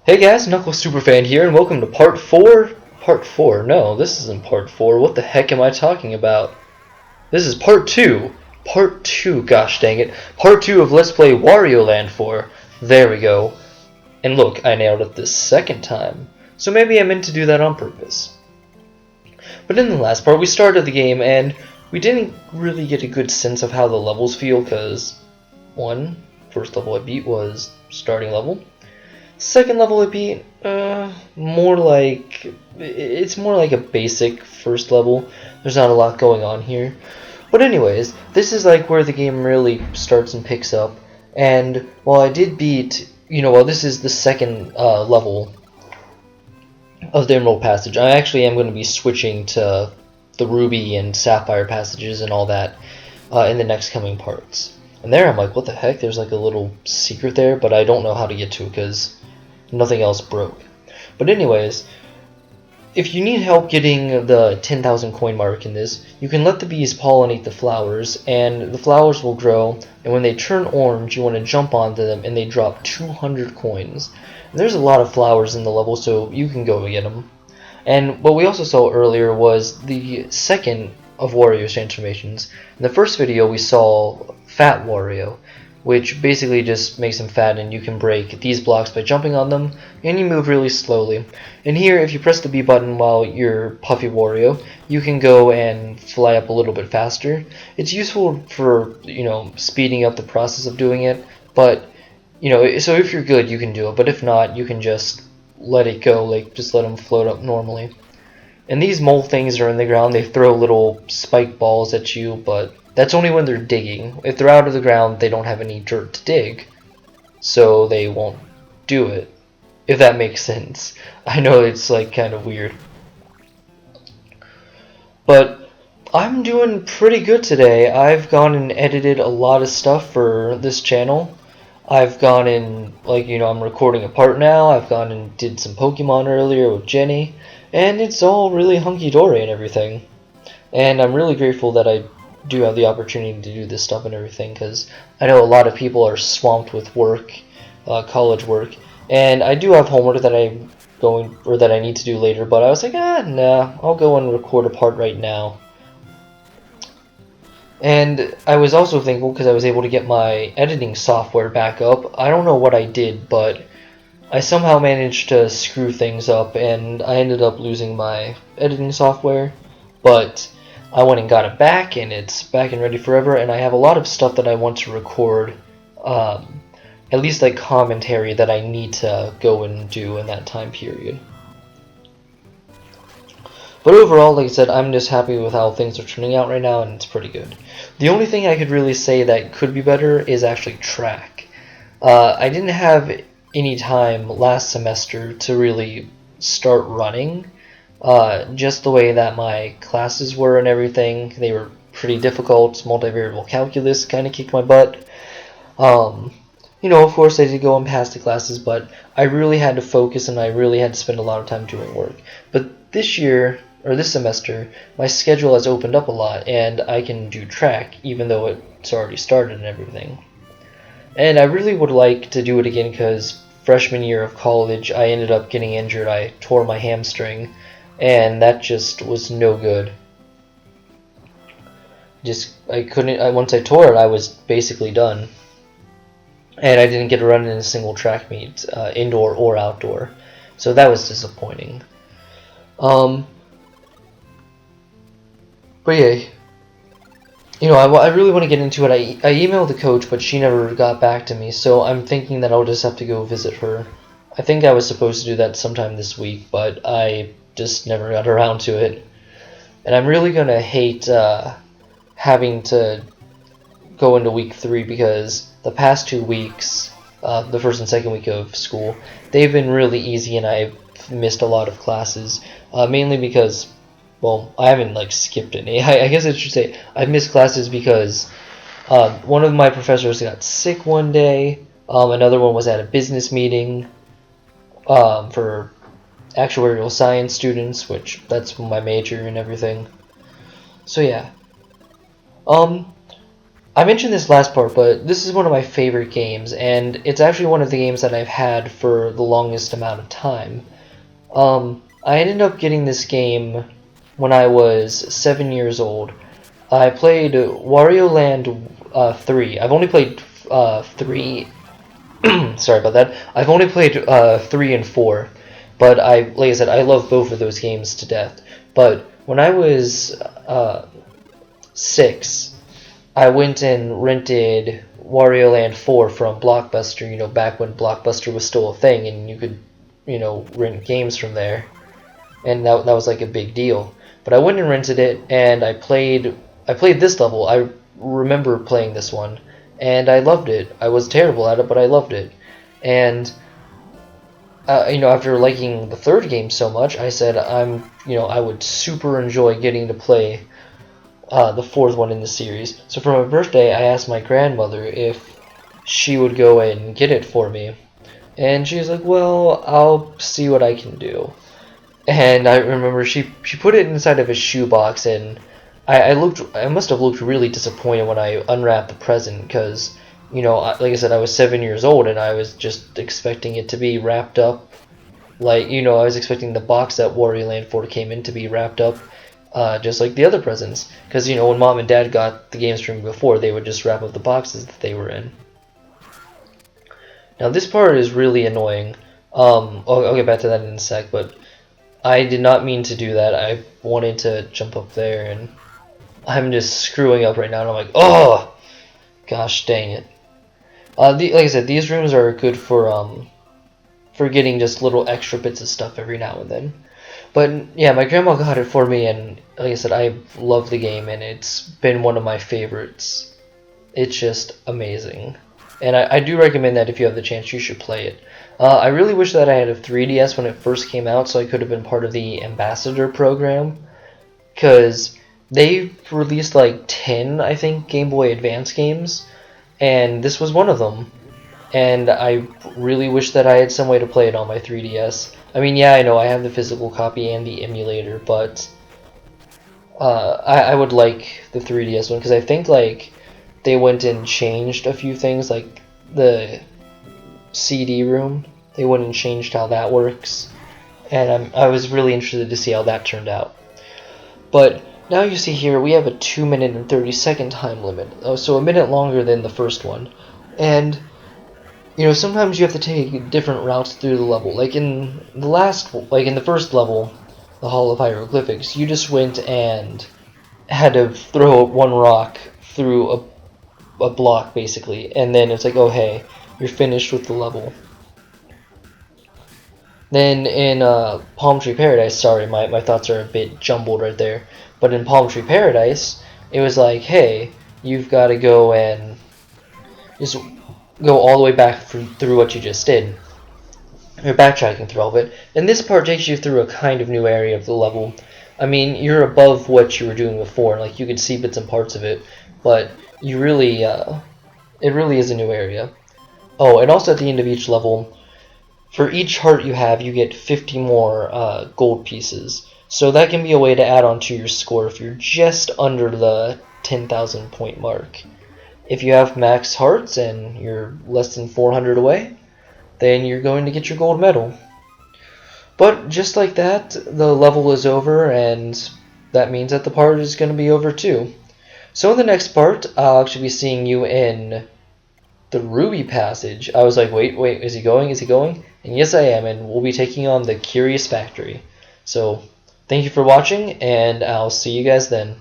Hey guys, KnucklesSuperFan here, and welcome to part 4? Part 4? No, this isn't part 4. What the heck am I talking about? This is part 2. Part 2, gosh dang it. Part 2 of Let's Play Wario Land 4. There we go. And look, I nailed it this second time. So maybe I meant to do that on purpose. But in the last part, we started the game, and we didn't really get a good sense of how the levels feel, because, first level I beat was starting level. Second level I beat, it's more like a basic first level. There's not a lot going on here. But anyways, this is like where the game really starts and picks up. And while I did beat, while this is the second level of the Emerald Passage, I actually am going to be switching to the Ruby and Sapphire passages and all that in the next coming parts. And there I'm like, what the heck? There's like a little secret there, but I don't know how to get to it because nothing else broke. But anyways, if you need help getting the 10,000 coin mark in this, you can let the bees pollinate the flowers, and the flowers will grow, and when they turn orange, you want to jump onto them, and they drop 200 coins. And there's a lot of flowers in the level, so you can go get them. And what we also saw earlier was the second of Wario's transformations. In the first video, we saw Fat Wario, which basically just makes him fat, and you can break these blocks by jumping on them, and you move really slowly. And here, if you press the B button while you're Puffy Wario, you can go and fly up a little bit faster. It's useful for, speeding up the process of doing it, but, so if you're good, you can do it, but if not, you can just let it go, just let them float up normally. And these mole things are in the ground. They throw little spike balls at you, but that's only when they're digging. If they're out of the ground, they don't have any dirt to dig, so they won't do it, if that makes sense. I know it's kind of weird. But I'm doing pretty good today. I've gone and edited a lot of stuff for this channel. I've gone in, I'm recording a part now. I've gone and did some Pokemon earlier with Jenny, and it's all really hunky-dory and everything. And I'm really grateful that I do have the opportunity to do this stuff and everything, because I know a lot of people are swamped with work, college work, and I do have homework that I need to do later, but I was like, nah, I'll go and record a part right now. And I was also thankful because I was able to get my editing software back up. I don't know what I did, but I somehow managed to screw things up, and I ended up losing my editing software, but I went and got it back, and it's back and ready forever, and I have a lot of stuff that I want to record, at least commentary that I need to go and do in that time period. But overall, like I said, I'm just happy with how things are turning out right now, and it's pretty good. The only thing I could really say that could be better is actually track. I didn't have any time last semester to really start running. Just the way that my classes were and everything, they were pretty difficult. Multivariable calculus kind of kicked my butt. Of course I did go and pass the classes, but I really had to focus and I really had to spend a lot of time doing work. But this semester, my schedule has opened up a lot, and I can do track, even though it's already started and everything. And I really would like to do it again, because freshman year of college, I ended up getting injured. I tore my hamstring, and that just was no good. Once I tore it, I was basically done. And I didn't get to run in a single track meet, indoor or outdoor. So that was disappointing. But yeah, I really want to get into it. I emailed the coach, but she never got back to me, so I'm thinking that I'll just have to go visit her. I think I was supposed to do that sometime this week, but I just never got around to it. And I'm really going to hate having to go into week 3, because the past 2 weeks, the first and second week of school, they've been really easy, and I've missed a lot of classes, mainly because, I haven't skipped any. I guess I should say I've missed classes because one of my professors got sick one day, another one was at a business meeting for actuarial science students, which that's my major and everything. So yeah. I mentioned this last part, but this is one of my favorite games, and it's actually one of the games that I've had for the longest amount of time. I ended up getting this game when I was 7 years old. I played Wario Land 3. I've only played 3. Sorry about that. I've only played 3 and 4, but like I said, I love both of those games to death. But when I was 6, I went and rented Wario Land 4 from Blockbuster, back when Blockbuster was still a thing and you could, rent games from there. And that was like a big deal. But I went and rented it, and I played this level. I remember playing this one, and I loved it. I was terrible at it, but I loved it. And after liking the third game so much, I said I would super enjoy getting to play the fourth one in the series. So for my birthday, I asked my grandmother if she would go and get it for me, and she was like, "Well, I'll see what I can do." And I remember she put it inside of a shoebox, and I must have looked really disappointed when I unwrapped the present, because like I said, I was 7 years old and I was just expecting it to be wrapped up like I was expecting the box that Wario Land 4 came in to be wrapped up just like the other presents, because when mom and dad got the games from me before, they would just wrap up the boxes that they were in. Now this part is really annoying. I'll get back to that in a sec, but I did not mean to do that. I wanted to jump up there, and I'm just screwing up right now, and I'm like, oh, gosh dang it. Like I said, these rooms are good for getting just little extra bits of stuff every now and then. But yeah, my grandma got it for me, and like I said, I love the game, and it's been one of my favorites. It's just amazing. And I do recommend that if you have the chance, you should play it. I really wish that I had a 3DS when it first came out, so I could have been part of the Ambassador program, because they released like 10, I think, Game Boy Advance games, and this was one of them. And I really wish that I had some way to play it on my 3DS. I mean, yeah, I know I have the physical copy and the emulator, but I would like the 3DS one, because I think like they went and changed a few things, like the CD room. They went and changed how that works, and I was really interested to see how that turned out. But now you see here we have a 2-minute and 30-second time limit, so a minute longer than the first one. And sometimes you have to take different routes through the level. Like in the first level, the Hall of Hieroglyphics, you just went and had to throw one rock through a block basically, and then it's like, oh hey, you're finished with the level. Then in Palm Tree Paradise, sorry, my thoughts are a bit jumbled right there, but in Palm Tree Paradise, it was like, hey, you've got to go and just go all the way back through what you just did. You're backtracking through all of it, and this part takes you through a kind of new area of the level. I mean, you're above what you were doing before, like you could see bits and parts of it, but you really, it really is a new area. Oh, and also at the end of each level, for each heart you have, you get 50 more gold pieces. So that can be a way to add on to your score if you're just under the 10,000 point mark. If you have max hearts and you're less than 400 away, then you're going to get your gold medal. But just like that, the level is over, and that means that the part is going to be over too. So in the next part, I'll actually be seeing you in the Ruby Passage. I was like, wait, is he going? Is he going? And yes, I am, and we'll be taking on the Curious Factory. So, thank you for watching, and I'll see you guys then.